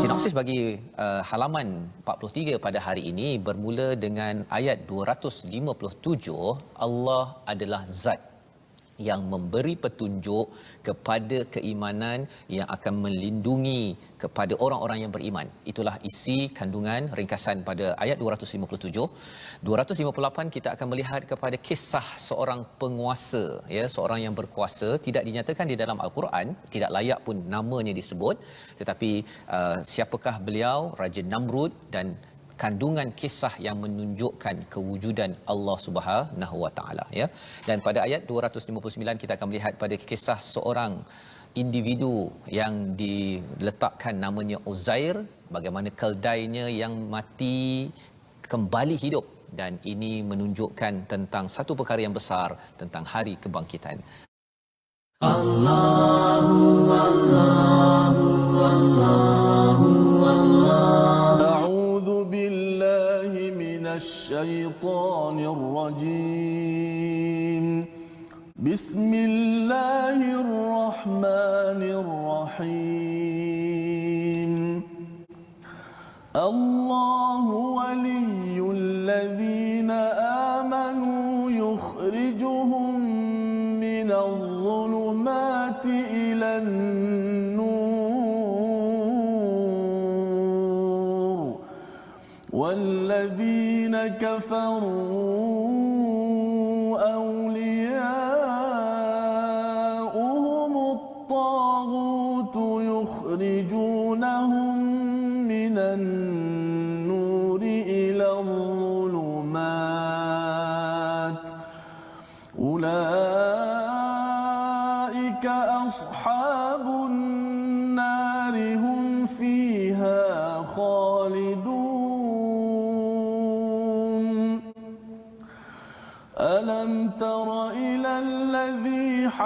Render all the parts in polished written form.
Sinopsis bagi halaman 43 pada hari ini bermula dengan ayat 257. Allah adalah zat yang memberi petunjuk kepada keimanan, yang akan melindungi kepada orang-orang yang beriman. Itulah isi kandungan ringkasan pada ayat 257. 258 kita akan melihat kepada kisah seorang penguasa, ya, seorang yang berkuasa, tidak dinyatakan di dalam al-Quran, tidak layak pun namanya disebut, tetapi siapakah beliau? Raja Namrud, dan kandungan kisah yang menunjukkan kewujudan Allah Subhanahu Wa Taala, ya. Dan pada ayat 259 kita akan melihat pada kisah seorang individu yang diletakkan namanya Uzair, bagaimana keldainya yang mati kembali hidup, dan ini menunjukkan tentang satu perkara yang besar tentang hari kebangkitan. Allahu Allahu Allahu الشيطان الرجيم بسم الله الرحمن الرحيم الله ولي الذين آمنوا يخرجهم من الظلمات إلى النور والذين كفروا أولياؤهم الطاغوت يخرجونهم من النور إلى الظلمات أولئك أصحاب النار هم فيها خالدون ألم تر إلى الذي حاج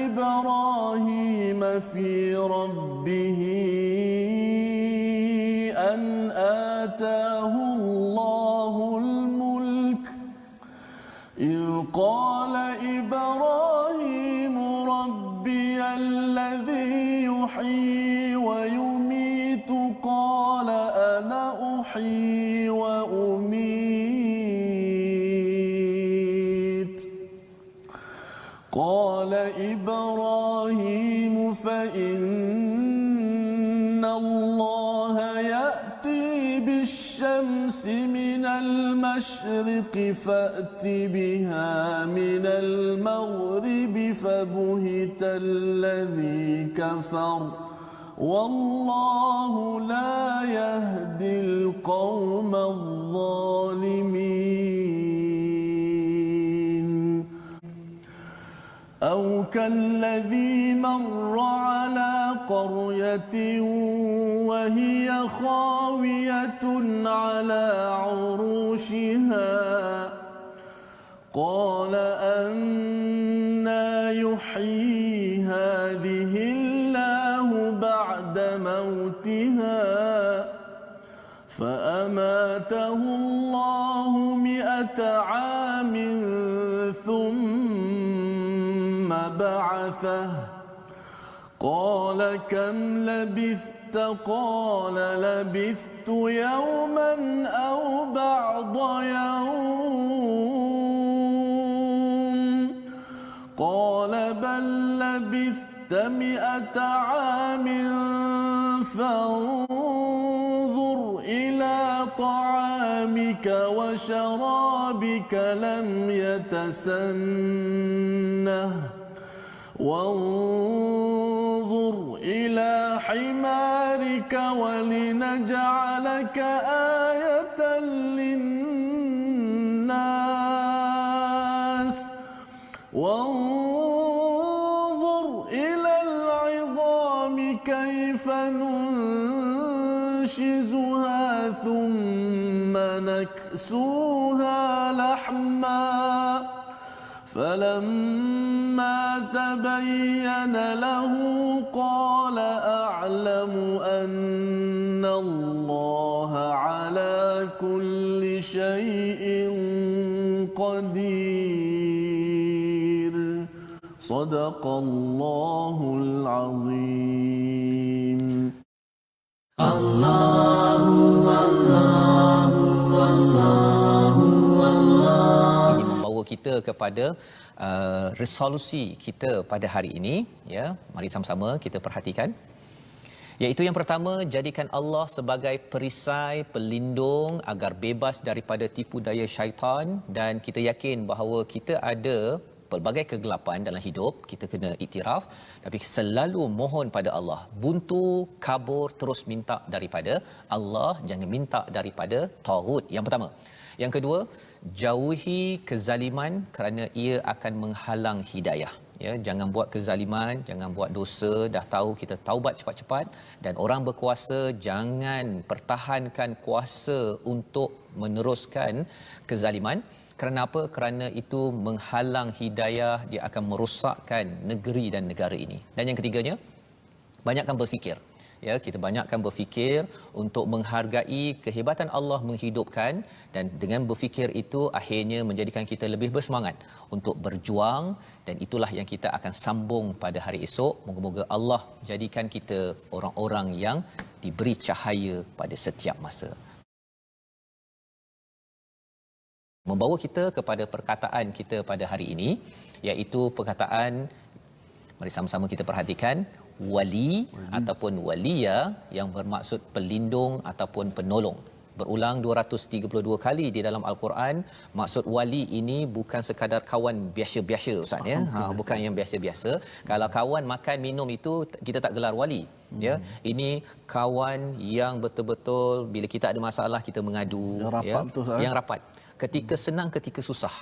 إبراهيم في ربه أن آتاه الله الملك إذ قال إبراهيم ربي الذي يحيي ويميت قال أنا أحيي وأميت قال إبراهيم فإن الله يأتي بالشمس من المشرق فأت بها من المغرب فبهت الذي كفر والله لا يهدي القوم الظالمين أو كالذي مر على قرية وهي خاوية على عروشها قال أنى يحيي هذه الله بعد موتها فأماته الله 100 عام ثم بعثه قال كم لبثت قال لبثت يوما أو بعض يوم قال بل لبثت 100 عام فانظر إلى طعامك وشرابك لم يتسنه وانظر إلى حمارك ولنجعلك آية للناس وانظر إلى العظام كيف ننشزها ثم نكسوها لحما فلما تبين له قال أعلم أن الله على كل شيء قدير صدق الله العظيم. Ini membawa kita kepada resolusi kita pada hari ini, ya. Mari sama-sama kita perhatikan. Iaitu yang pertama, jadikan Allah sebagai perisai pelindung agar bebas daripada tipu daya syaitan, dan kita yakin bahawa kita ada pelbagai kegelapan dalam hidup, kita kena iktiraf, tapi selalu mohon pada Allah. Buntu, kabur, terus minta daripada Allah, jangan minta daripada taghut. Yang pertama. Yang kedua, jauhi kezaliman kerana ia akan menghalang hidayah. Ya, jangan buat kezaliman, jangan buat dosa, dah tahu kita taubat cepat-cepat, dan orang berkuasa jangan pertahankan kuasa untuk meneruskan kezaliman. Kerana apa? Kerana itu menghalang hidayah, dia akan merosakkan negeri dan negara ini. Dan yang ketiganya, banyakkan berfikir. Ya, kita banyakkan berfikir untuk menghargai kehebatan Allah menghidupkan, dan dengan berfikir itu akhirnya menjadikan kita lebih bersemangat untuk berjuang, dan itulah yang kita akan sambung pada hari esok. Moga-moga Allah jadikan kita orang-orang yang diberi cahaya pada setiap masa. Membawa kita kepada perkataan kita pada hari ini, iaitu perkataan, mari sama-sama kita perhatikan, wali ataupun waliya, yang bermaksud pelindung ataupun penolong. Berulang 232 kali di dalam Al-Quran. Maksud wali ini bukan sekadar kawan biasa-biasa, Ustaz, ya. Bukan yang biasa-biasa. Kalau kawan makan minum itu kita tak gelar wali, ya. Ini kawan yang betul-betul bila kita ada masalah kita mengadu, yang rapat, ya. betul, Ustaz. Yang rapat. Ketika senang, ketika susah.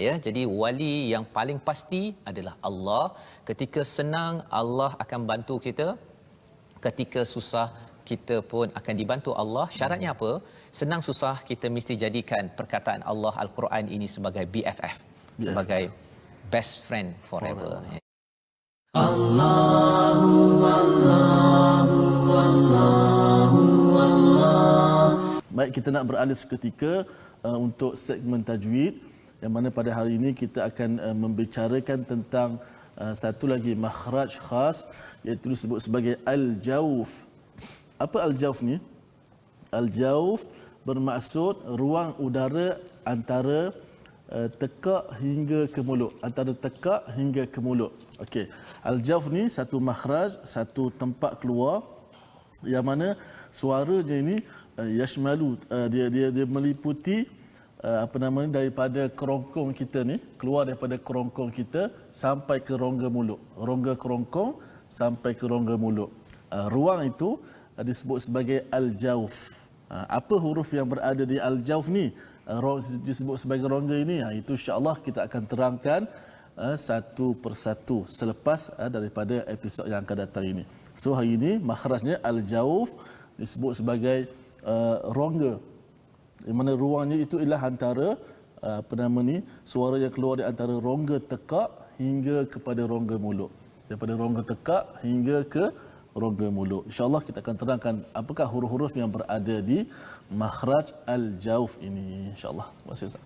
Ya, jadi wali yang paling pasti adalah Allah. Ketika senang, Allah akan bantu kita. Ketika susah, kita pun akan dibantu Allah. Syaratnya apa? Senang susah, kita mesti jadikan perkataan Allah Al-Quran ini sebagai BFF, sebagai best friend forever. Allahu Allahu Allahu Allah. Baik, kita nak beralih seketika untuk segmen tajwid, yang mana pada hari ini kita akan membicarakan tentang satu lagi makhraj khas, iaitu disebut sebagai al-jawf. Apa al-jawf ni? Al-jawf bermaksud ruang udara antara tekak hingga ke mulut, antara tekak hingga ke mulut. Okey, al-jawf ni satu makhraj, satu tempat keluar yang mana suaranya ini yashmalu, dia meliputi daripada kerongkong kita ni, keluar daripada kerongkong kita sampai ke rongga mulut, rongga kerongkong sampai ke rongga mulut. Ruang itu disebut sebagai al-jawf. Apa huruf yang berada di al-jawf ni, disebut sebagai rongga ini, itu insya-Allah kita akan terangkan satu persatu selepas daripada episod yang akan datang ini. So hari ini makhrajnya al-jawf disebut sebagai rongga, di mana ruangnya itu ialah antara suara yang keluar di antara rongga tekak hingga kepada rongga mulut, daripada rongga tekak hingga ke rongga mulut. InsyaAllah kita akan terangkan apakah huruf-huruf yang berada di makhraj al-jawf ini, insyaAllah. Terima kasih.